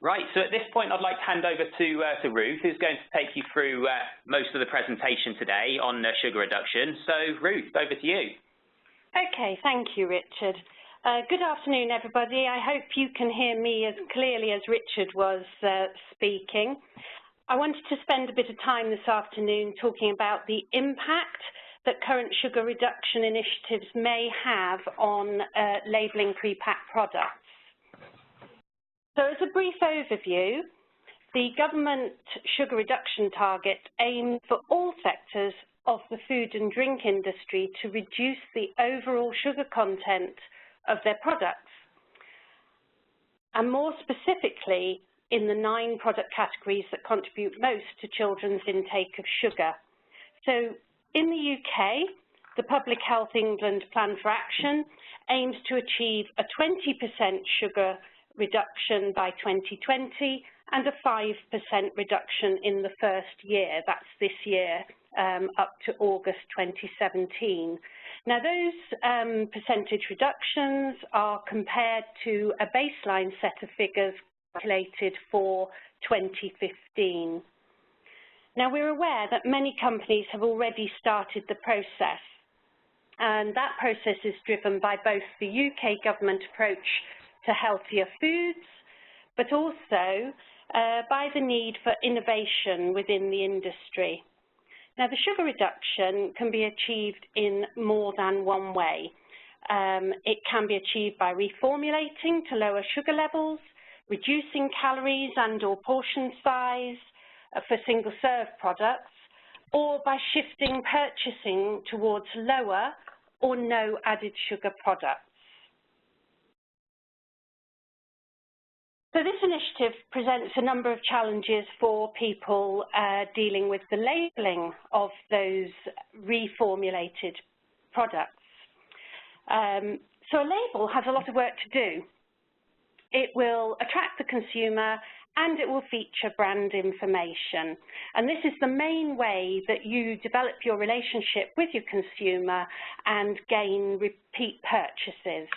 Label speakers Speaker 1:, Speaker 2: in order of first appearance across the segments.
Speaker 1: Right, so at this point I'd like to hand over to Ruth, who's going to take you through most of the presentation today on sugar reduction. So Ruth, over to you.
Speaker 2: Okay, thank you, Richard. Good afternoon, everybody. I hope you can hear me as clearly as Richard was speaking. I wanted to spend a bit of time this afternoon talking about the impact that current sugar reduction initiatives may have on labelling pre-packed products. So as a brief overview, the government sugar reduction target aims for all sectors of the food and drink industry to reduce the overall sugar content of their products, and more specifically in the 9 product categories that contribute most to children's intake of sugar. So in the UK, the Public Health England Plan for Action aims to achieve a 20% sugar reduction by 2020 and a 5% reduction in the first year, that's this year, up to August 2017. Now those percentage reductions are compared to a baseline set of figures calculated for 2015. Now we're aware that many companies have already started the process, and that process is driven by both the UK government approach to healthier foods, but also by the need for innovation within the industry. Now, the sugar reduction can be achieved in more than one way. It can be achieved by reformulating to lower sugar levels, reducing calories and/or portion size for single-serve products, or by shifting purchasing towards lower or no added sugar products. So this initiative presents a number of challenges for people dealing with the labelling of those reformulated products. So a label has a lot of work to do. It will attract the consumer and it will feature brand information. And this is the main way that you develop your relationship with your consumer and gain repeat purchases.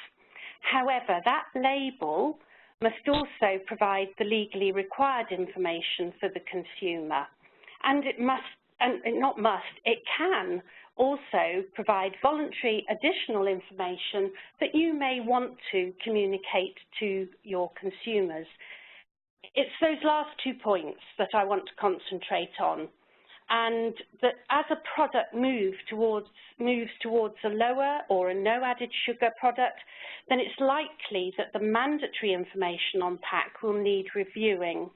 Speaker 2: However, that label must also provide the legally required information for the consumer. And it can also provide voluntary additional information that you may want to communicate to your consumers. It's those last 2 points that I want to concentrate on, and that as a product moves towards a lower or a no added sugar product, then it's likely that the mandatory information on pack will need reviewing,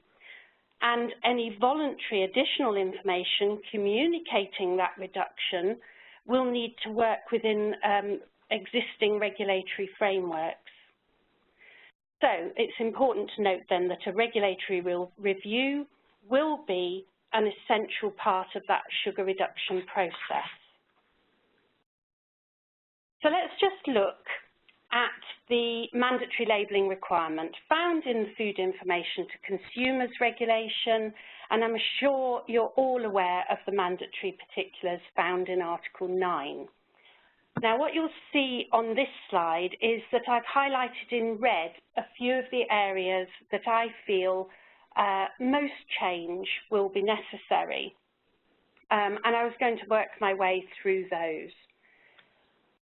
Speaker 2: and any voluntary additional information communicating that reduction will need to work within existing regulatory frameworks. So it's important to note then that a regulatory review will be an essential part of that sugar reduction process. So let's just look at the mandatory labelling requirement found in the Food Information to Consumers Regulation, and I'm sure you're all aware of the mandatory particulars found in Article 9. Now what you'll see on this slide is that I've highlighted in red a few of the areas that I feel most change will be necessary, and I was going to work my way through those.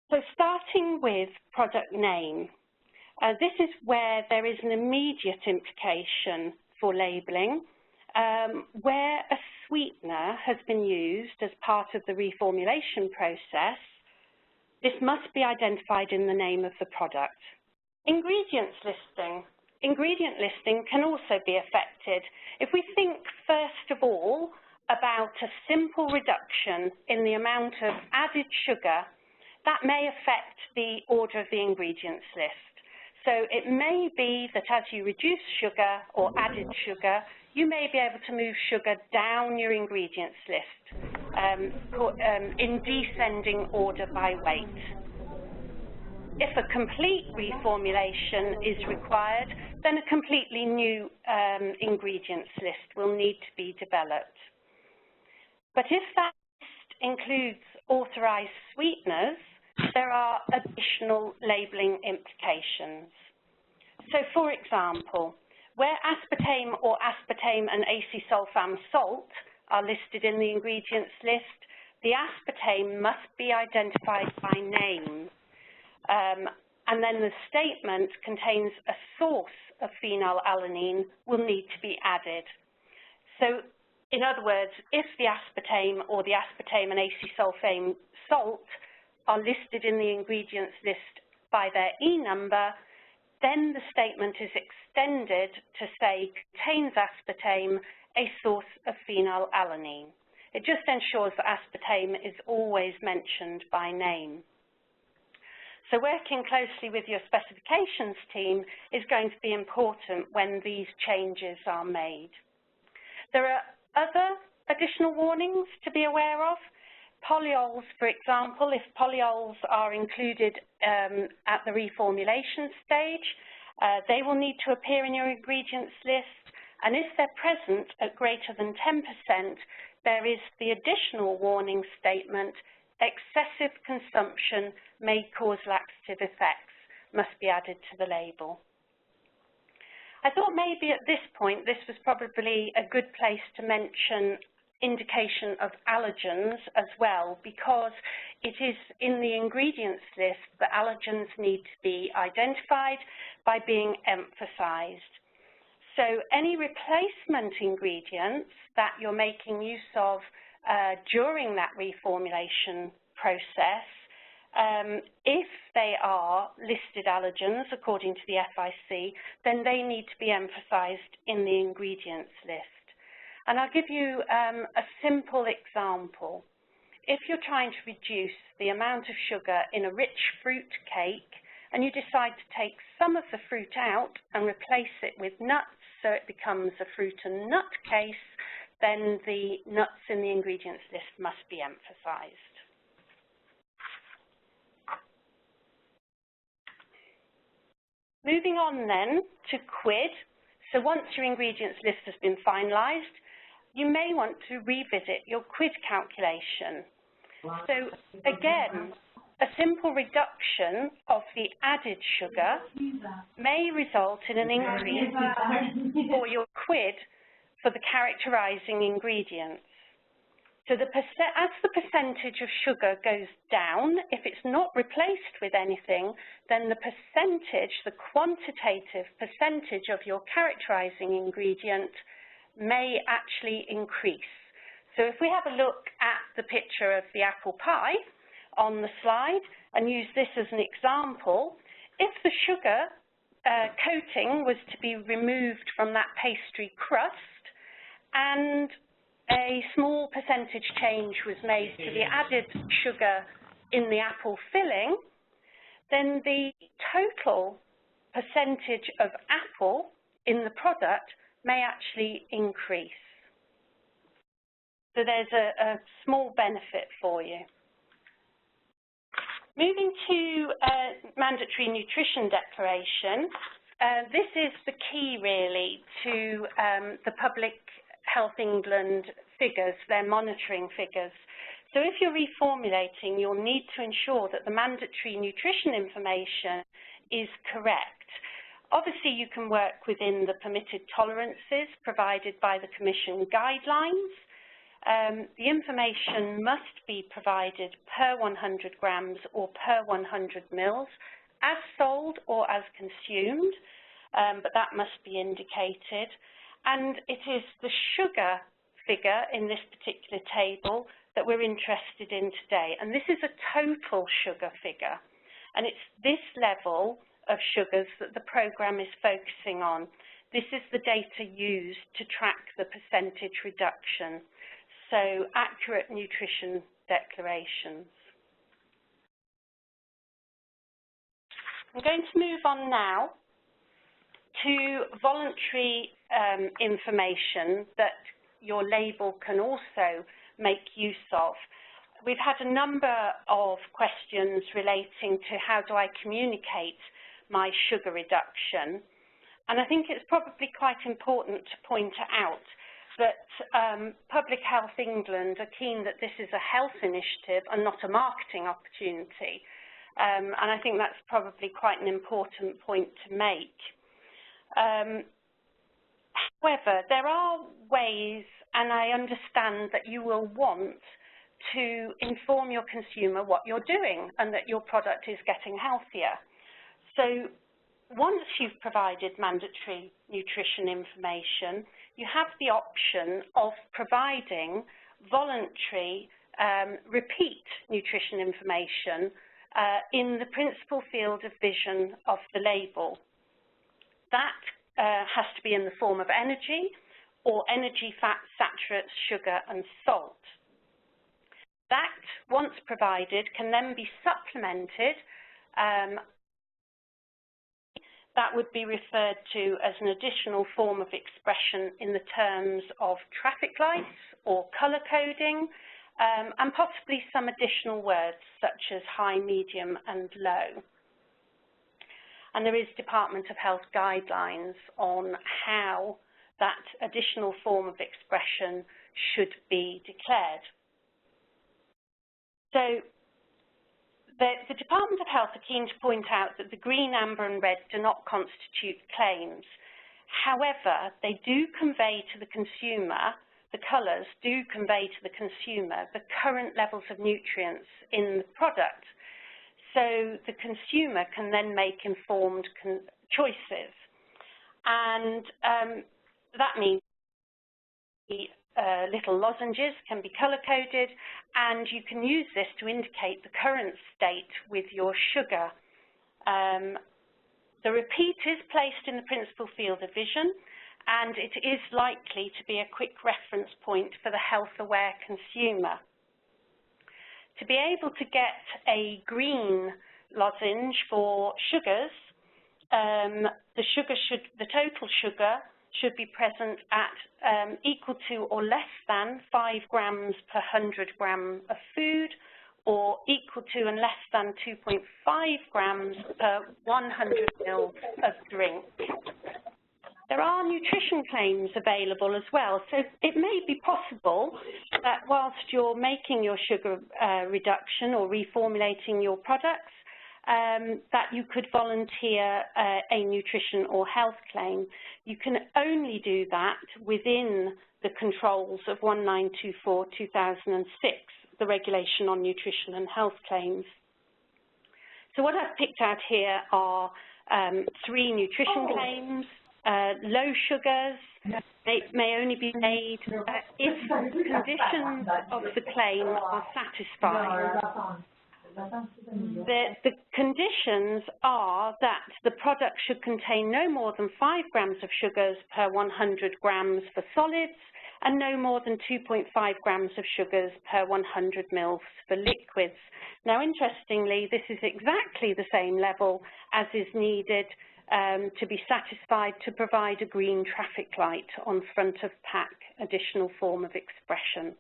Speaker 2: So starting with product name, this is where there is an immediate implication for labelling, where a sweetener has been used as part of the reformulation process. This must be identified in the name of the product. Ingredients listing. Ingredient listing can also be affected. If we think first of all about a simple reduction in the amount of added sugar, that may affect the order of the ingredients list. So it may be that as you reduce sugar or added sugar, you may be able to move sugar down your ingredients list in descending order by weight. If a complete reformulation is required, then a completely new ingredients list will need to be developed. But if that list includes authorised sweeteners, there are additional labelling implications. So, for example, Where aspartame or aspartame and acesulfam salt are listed in the ingredients list, the aspartame must be identified by name. And then the statement contains a source of phenylalanine will need to be added. So, in other words, if the aspartame or the aspartame and acesulfame salt are listed in the ingredients list by their E number, then the statement is extended to say contains aspartame, a source of phenylalanine. It just ensures that aspartame is always mentioned by name. So working closely with your specifications team is going to be important when these changes are made. There are other additional warnings to be aware of. Polyols, for example, if polyols are included at the reformulation stage, they will need to appear in your ingredients list, and if they're present at greater than 10%, there is the additional warning statement, excessive consumption may cause laxative effects, must be added to the label. I thought maybe at this point this was probably a good place to mention indication of allergens as well, because it is in the ingredients list that allergens need to be identified by being emphasized. So any replacement ingredients that you're making use of during that reformulation process, if they are listed allergens according to the FIC, then they need to be emphasized in the ingredients list. And I'll give you a simple example. If you're trying to reduce the amount of sugar in a rich fruit cake and you decide to take some of the fruit out and replace it with nuts so it becomes a fruit and nut case, then the nuts in the ingredients list must be emphasized. Moving on then to QUID. So once your ingredients list has been finalized, you may want to revisit your QUID calculation. So again, a simple reduction of the added sugar may result in an increase for your QUID for the characterizing ingredients. So as the percentage of sugar goes down, if it's not replaced with anything, then the percentage, the quantitative percentage of your characterizing ingredient may actually increase. So if we have a look at the picture of the apple pie on the slide and use this as an example, if the sugar coating was to be removed from that pastry crust and a small percentage change was made to the added sugar in the apple filling, then the total percentage of apple in the product may actually increase. So there's a small benefit for you. Moving to mandatory nutrition declaration, this is the key really to the Public Health England figures, their monitoring figures. So if you're reformulating, you'll need to ensure that the mandatory nutrition information is correct. Obviously, you can work within the permitted tolerances provided by the Commission guidelines. The information must be provided per 100 grams or per 100 mils as sold or as consumed, but that must be indicated. And it is the sugar figure in this particular table that we're interested in today. And this is a total sugar figure. And it's this level of sugars that the programme is focusing on. This is the data used to track the percentage reduction. So accurate nutrition declarations. I'm going to move on now to voluntary information that your label can also make use of. We've had a number of questions relating to how do I communicate my sugar reduction, and I think it's probably quite important to point out that Public Health England are keen that this is a health initiative and not a marketing opportunity, and I think that's probably quite an important point to make. However, there are ways, and I understand that you will want to inform your consumer what you're doing and that your product is getting healthier. So once you've provided mandatory nutrition information, you have the option of providing voluntary repeat nutrition information in the principal field of vision of the label. That has to be in the form of energy or energy, fat, saturates, sugar and salt. That, once provided, can then be supplemented. That would be referred to as an additional form of expression in the terms of traffic lights or colour coding, and possibly some additional words such as high, medium and low. And there is Department of Health guidelines on how that additional form of expression should be declared. So the Department of Health are keen to point out that the green, amber and red do not constitute claims. However, they do convey to the consumer, the colours do convey to the consumer the current levels of nutrients in the product. So the consumer can then make informed choices. And that means little lozenges can be colour-coded, and you can use this to indicate the current state with your sugar. The repeat is placed in the principal field of vision, and it is likely to be a quick reference point for the health-aware consumer. To be able to get a green lozenge for sugars, the total sugar should be present at equal to or less than 5 grams per 100 gram of food, or equal to and less than 2.5 grams per 100 ml of drink. There are nutrition claims available as well, so it may be possible that whilst you're making your sugar reduction or reformulating your products, that you could volunteer a nutrition or health claim. You can only do that within the controls of 1924/2006, the Regulation on Nutrition and Health Claims. So what I've picked out here are 3 nutrition claims. Low sugars may only be made if the conditions of the claim are satisfied. The conditions are that the product should contain no more than 5 grams of sugars per 100 grams for solids and no more than 2.5 grams of sugars per 100 mils for liquids. Now, interestingly, this is exactly the same level as is needed to be satisfied to provide a green traffic light on front of pack, additional form of expression.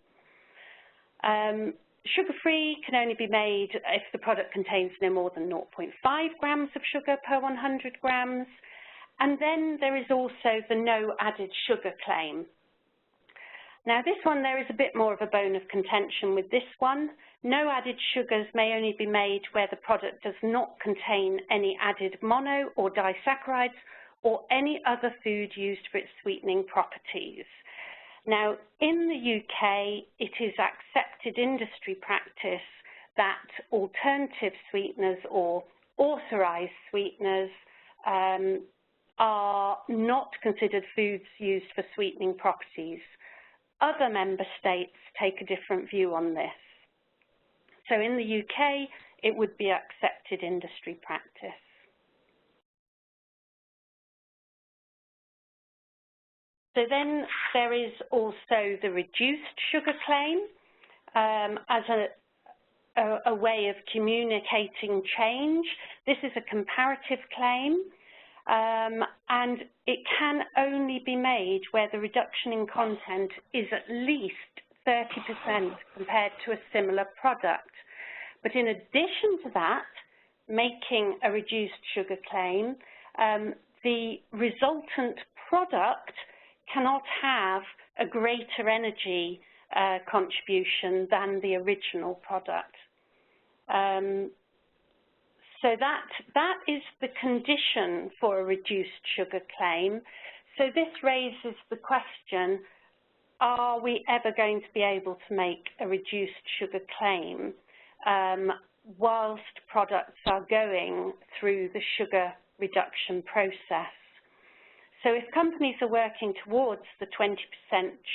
Speaker 2: Sugar-free can only be made if the product contains no more than 0.5 grams of sugar per 100 grams. And then there is also the no added sugar claim. Now this one, there is a bit more of a bone of contention with this one. No added sugars may only be made where the product does not contain any added mono or disaccharides or any other food used for its sweetening properties. Now, in the UK, it is accepted industry practice that alternative sweeteners or authorised sweeteners are not considered foods used for sweetening properties. Other member states take a different view on this. So in the UK, it would be accepted industry practice. So then there is also the reduced sugar claim as a way of communicating change. This is a comparative claim, and it can only be made where the reduction in content is at least 30% compared to a similar product. But in addition to that, making a reduced sugar claim, the resultant product cannot have a greater energy contribution than the original product. So that is the condition for a reduced sugar claim. So this raises the question, are we ever going to be able to make a reduced sugar claim whilst products are going through the sugar reduction process? So if companies are working towards the 20%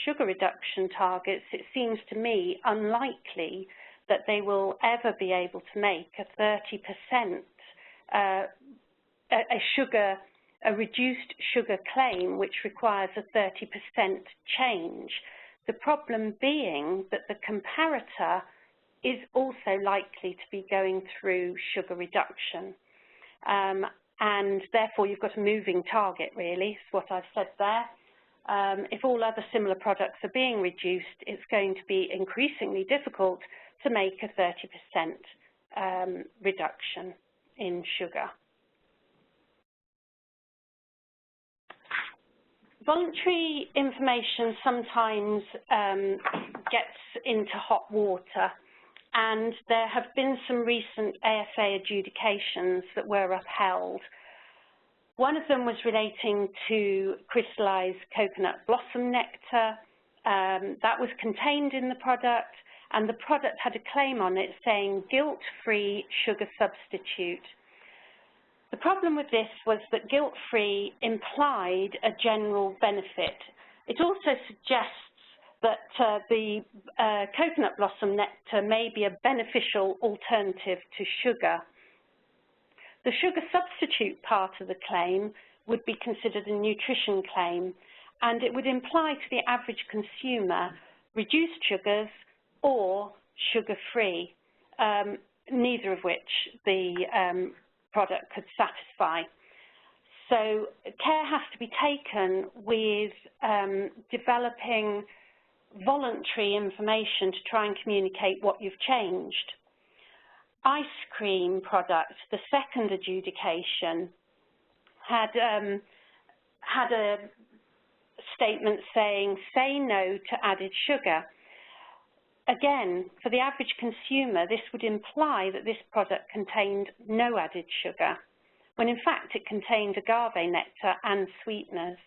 Speaker 2: sugar reduction targets, it seems to me unlikely that they will ever be able to make a 30% a reduced sugar claim which requires a 30% change. The problem being that the comparator is also likely to be going through sugar reduction. And therefore you've got a moving target really, is what I've said there. If all other similar products are being reduced, it's going to be increasingly difficult to make a 30% reduction in sugar. Voluntary information sometimes gets into hot water, and there have been some recent AFA adjudications that were upheld. One of them was relating to crystallized coconut blossom nectar. That was contained in the product, and the product had a claim on it saying guilt-free sugar substitute. The problem with this was that guilt-free implied a general benefit. It also suggests that the coconut blossom nectar may be a beneficial alternative to sugar. The sugar substitute part of the claim would be considered a nutrition claim, and it would imply to the average consumer reduced sugars or sugar-free, neither of which the product could satisfy. So care has to be taken with developing voluntary information to try and communicate what you've changed. Ice cream product, the second adjudication, had a statement saying, say no to added sugar. Again, for the average consumer, this would imply that this product contained no added sugar, when in fact it contained agave nectar and sweeteners.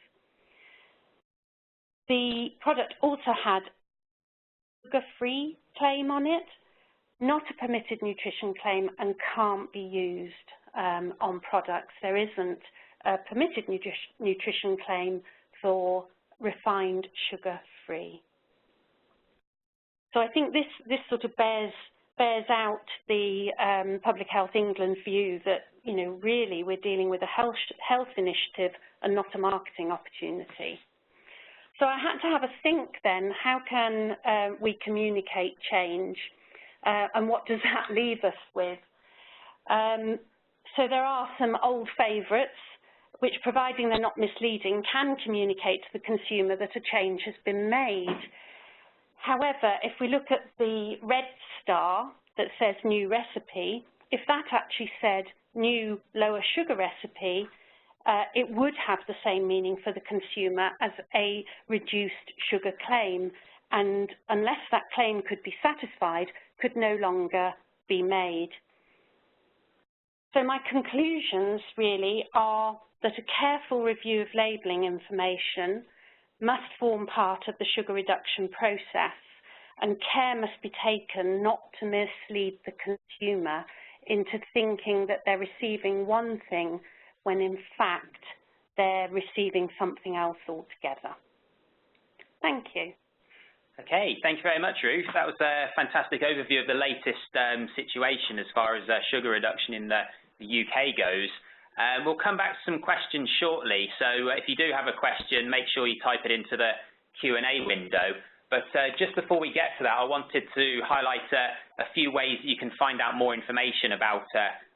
Speaker 2: The product also had a sugar-free claim on it, not a permitted nutrition claim, and can't be used on products. There isn't a permitted nutrition claim for refined sugar-free. So I think this sort of bears out the Public Health England view that, you know, really we're dealing with a health initiative and not a marketing opportunity. So I had to have a think then, how can we communicate change and what does that leave us with? So there are some old favourites which, providing they're not misleading, can communicate to the consumer that a change has been made. However, if we look at the red star that says new recipe, if that actually said new lower sugar recipe, it would have the same meaning for the consumer as a reduced sugar claim, and unless that claim could be satisfied, could no longer be made. So my conclusions really are that a careful review of labelling information must form part of the sugar reduction process, and care must be taken not to mislead the consumer into thinking that they're receiving one thing when in fact they're receiving something else altogether. Thank you.
Speaker 1: Okay, thank you very much, Ruth. That was a fantastic overview of the latest situation as far as sugar reduction in the UK goes. We'll come back to some questions shortly, so if you do have a question, make sure you type it into the Q&A window. But just before we get to that, I wanted to highlight a few ways that you can find out more information about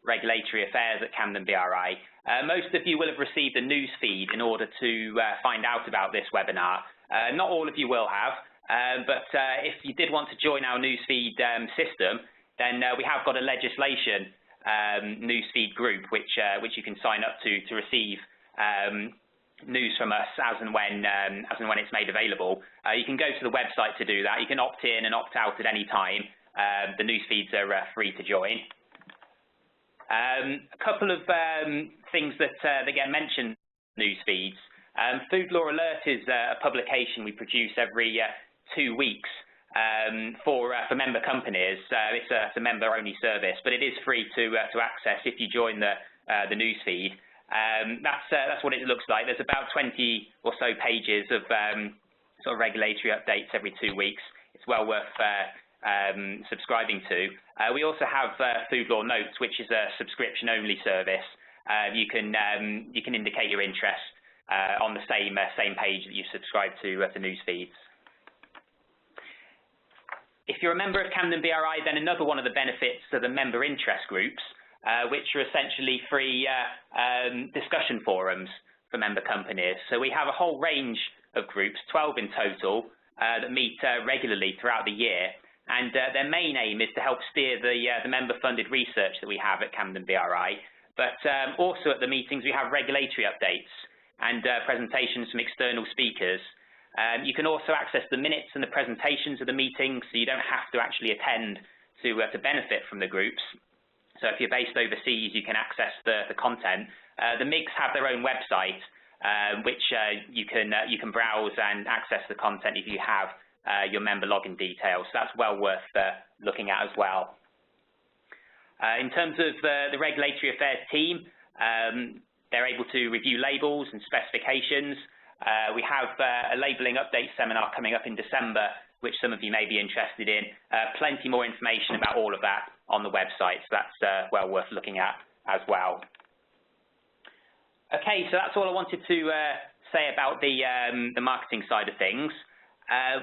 Speaker 1: regulatory affairs at Camden BRI. Most of you will have received a news feed in order to find out about this webinar. Not all of you will have, but if you did want to join our newsfeed system, then we have got a legislation newsfeed group which you can sign up to receive news from us as and when it's made available. You can go to the website to do that. You can opt in and opt out at any time. The news feeds are free to join. A couple of things that get mentioned in news feeds. Food Law Alert is a publication we produce every 2 weeks for member companies. It's a member-only service, but it is free to access if you join the newsfeed. That's what it looks like. There's about 20 or so pages of sort of regulatory updates every 2 weeks. It's well worth subscribing to. We also have Food Law Notes, which is a subscription-only service. You can indicate your interest on the same page that you subscribe to the news feeds. If you're a member of Camden BRI, then another one of the benefits are the member interest groups, which are essentially free discussion forums for member companies. So we have a whole range of groups, 12 in total, that meet regularly throughout the year. And their main aim is to help steer the member-funded research that we have at Camden BRI. But also at the meetings, we have regulatory updates and presentations from external speakers. You can also access the minutes and the presentations of the meetings, so you don't have to actually attend to benefit from the groups. So if you're based overseas, you can access the content. The MIGs have their own website, which you can browse and access the content if you have your member login details. So that's well worth looking at as well. In terms of the Regulatory Affairs team, they're able to review labels and specifications. We have a labelling update seminar coming up in December, which some of you may be interested in. Plenty more information about all of that on the website, so that's well worth looking at as well. Okay, so that's all I wanted to say about the marketing side of things.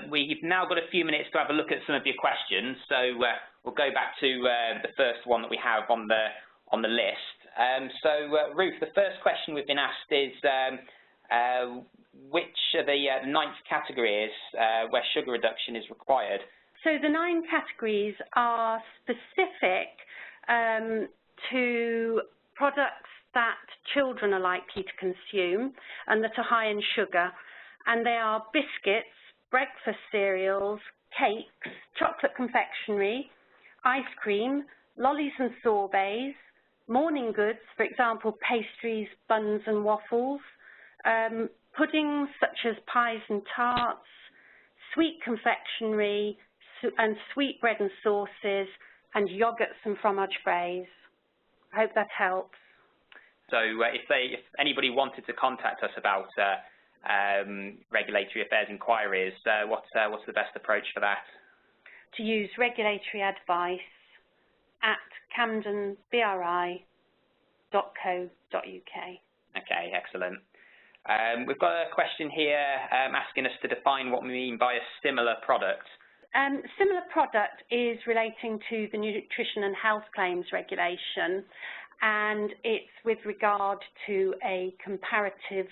Speaker 1: We've now got a few minutes to have a look at some of your questions, so we'll go back to the first one that we have on the list. Ruth, the first question we've been asked is which are the 9th categories where sugar reduction is required?
Speaker 2: So the 9 categories are specific to products that children are likely to consume and that are high in sugar, and they are biscuits, breakfast cereals, cakes, chocolate confectionery, ice cream, lollies and sorbets, morning goods, for example, pastries, buns and waffles, puddings such as pies and tarts, sweet confectionery and sweet bread and sauces, and yogurts and fromage fraise. I hope that helps.
Speaker 1: So if anybody wanted to contact us about regulatory affairs inquiries, what's the best approach for that?
Speaker 2: To use regulatory advice at camdenbri.co.uk.
Speaker 1: Okay, excellent. We've got a question here asking us to define what we mean by a similar product.
Speaker 2: Similar product is relating to the Nutrition and Health Claims Regulation, and it's with regard to a comparative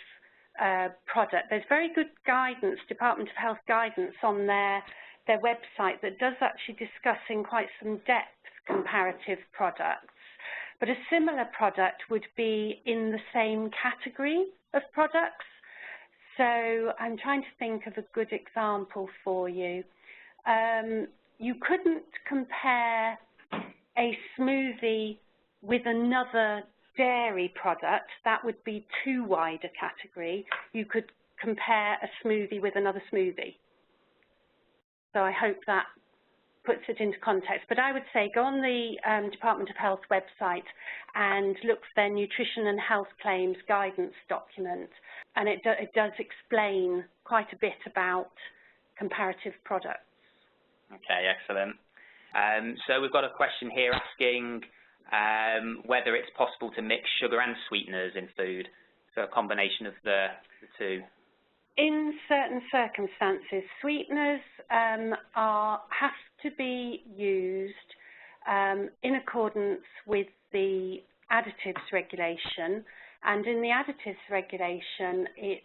Speaker 2: product. There's very good guidance, Department of Health guidance on their website that does actually discuss in quite some depth comparative products. But a similar product would be in the same category of products. So I'm trying to think of a good example for you. You couldn't compare a smoothie with another dairy product. That would be too wide a category. You could compare a smoothie with another smoothie. So I hope that puts it into context. But I would say go on the Department of Health website and look for their Nutrition and Health Claims Guidance document. And it does explain quite a bit about comparative products.
Speaker 1: Okay, excellent. So we've got a question here asking whether it's possible to mix sugar and sweeteners in food, so a combination of the two.
Speaker 2: In certain circumstances, sweeteners have to be used in accordance with the additives regulation, and in the additives regulation it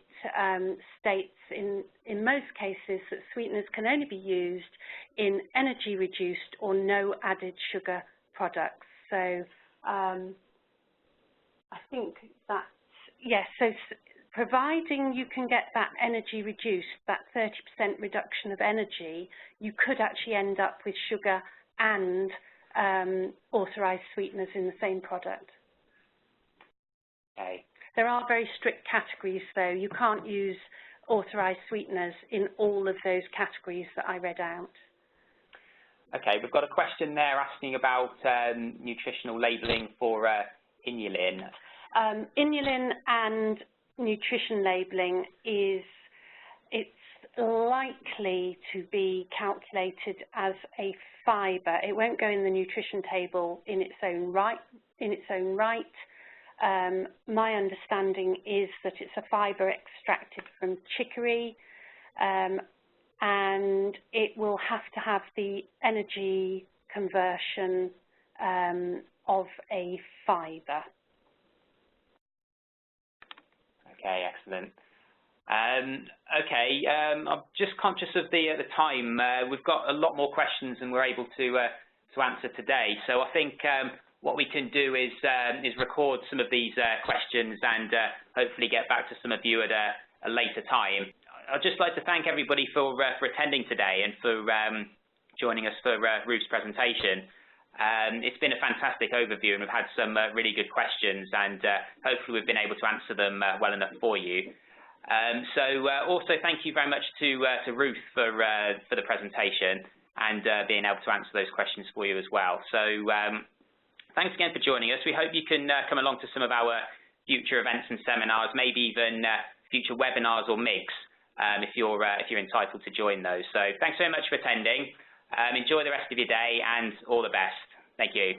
Speaker 2: states in most cases that sweeteners can only be used in energy reduced or no added sugar products. So I think that, yes, so providing you can get that energy reduced, that 30% reduction of energy, you could actually end up with sugar and authorised sweeteners in the same product.
Speaker 1: Okay.
Speaker 2: There are very strict categories, though. You can't use authorised sweeteners in all of those categories that I read out.
Speaker 1: Okay, we've got a question there asking about nutritional labelling for inulin.
Speaker 2: Inulin and nutrition labelling it's likely to be calculated as a fibre. It won't go in the nutrition table in its own right. My understanding is that it's a fibre extracted from chicory, and it will have to have the energy conversion of a fibre.
Speaker 1: Okay, excellent. Okay, I'm just conscious of the time. We've got a lot more questions than we're able to answer today. So I think what we can do is record some of these questions and hopefully get back to some of you at a later time. I'd just like to thank everybody for attending today and for joining us for Ruth's presentation. It's been a fantastic overview, and we've had some really good questions, and hopefully we've been able to answer them well enough for you. Also thank you very much to Ruth for the presentation and being able to answer those questions for you as well. So thanks again for joining us. We hope you can come along to some of our future events and seminars, maybe even future webinars or MIGs if you're entitled to join those. So thanks very much for attending. Enjoy the rest of your day and all the best. Thank you.